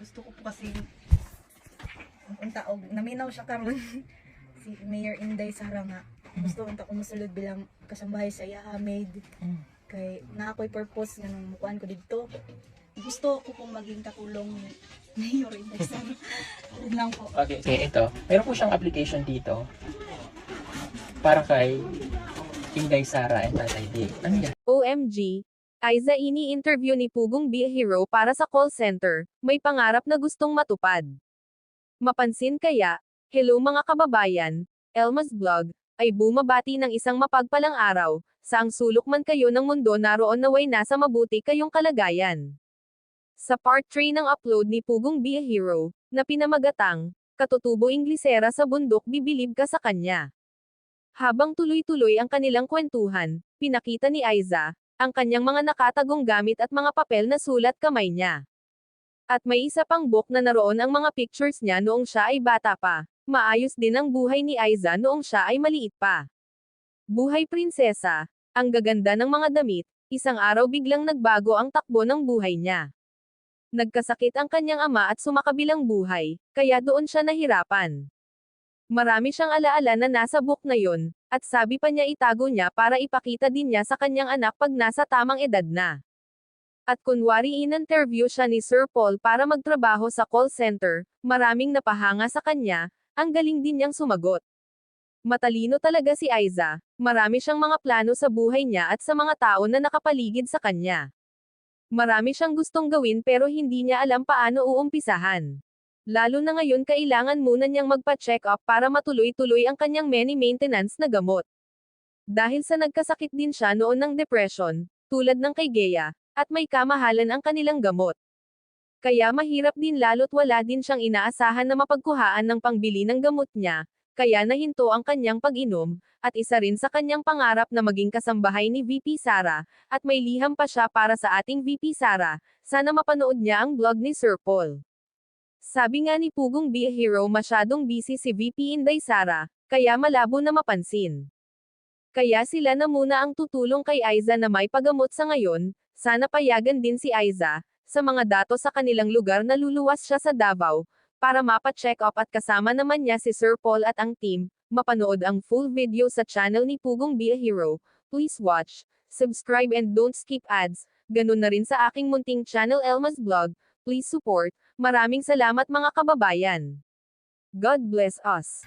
gusto ko po kasi unta og naminaw siya karon si Mayor Inday Sara nga gusto unta ko mosulod bilang kasambahay sa iya maid kay na ako'y purpose nga nung mukuan ko dito gusto ko pong maging katulong ni Mayor Inday Sara. Yun lang po. Okay, ito. Meron po siyang application dito para kay Inday Sara and Tatay Dick. Ano yan? OMG! Aiza ini-interview ni Pugong Be a Hero para sa call center, may pangarap na gustong matupad. Mapansin kaya, hello mga kababayan, Elma's Vlog, ay bumabati ng isang mapagpalang araw, saang sulok man kayo ng mundo naroon naway nasa mabuti kayong kalagayan. Sa part 3 ng upload ni Pugong Be a Hero, na pinamagatang, Katutubo Inglesera sa Bundok Bibilib Ka sa Kanya. Habang tuloy-tuloy ang kanilang kwentuhan, pinakita ni Aiza, ang kanyang mga nakatagong gamit at mga papel na sulat kamay niya. At may isa pang book na naroon ang mga pictures niya noong siya ay bata pa. Maayos din ang buhay ni Aiza noong siya ay maliit pa. Buhay prinsesa, ang gaganda ng mga damit, isang araw biglang nagbago ang takbo ng buhay niya. Nagkasakit ang kanyang ama at sumakabilang buhay, kaya doon siya nahirapan. Marami siyang alaala na nasa book na yon, at sabi pa niya itago niya para ipakita din niya sa kanyang anak pag nasa tamang edad na. At kunwari in-interview siya ni Sir Paul para magtrabaho sa call center, maraming napahanga sa kanya, ang galing din niyang sumagot. Matalino talaga si Aiza, marami siyang mga plano sa buhay niya at sa mga tao na nakapaligid sa kanya. Marami siyang gustong gawin pero hindi niya alam paano uumpisahan. Lalo na ngayon kailangan muna niyang magpa-check up para matuloy-tuloy ang kanyang many maintenance na gamot. Dahil sa nagkasakit din siya noon ng depression, tulad ng kay Gea, at may kamahalan ang kanilang gamot. Kaya mahirap din lalo't wala din siyang inaasahan na mapagkuhaan ng pangbili ng gamot niya, kaya nahinto ang kanyang pag-inom, at isa rin sa kanyang pangarap na maging kasambahay ni VP Sara, at may liham pa siya para sa ating VP Sara, sana mapanood niya ang vlog ni Sir Paul. Sabi nga ni Pugong Be a Hero masyadong busy si VP Inday Sara, kaya malabo na mapansin. Kaya sila na muna ang tutulong kay Aiza na may pagamot sa ngayon, sana payagan din si Aiza, sa mga datos sa kanilang lugar na luluwas siya sa Davao, para mapa-check up at kasama naman niya si Sir Paul at ang team, mapanood ang full video sa channel ni Pugong Be a Hero, please watch, subscribe and don't skip ads, ganun na rin sa aking munting channel Elma's Vlog, please support. Maraming salamat mga kababayan. God bless us.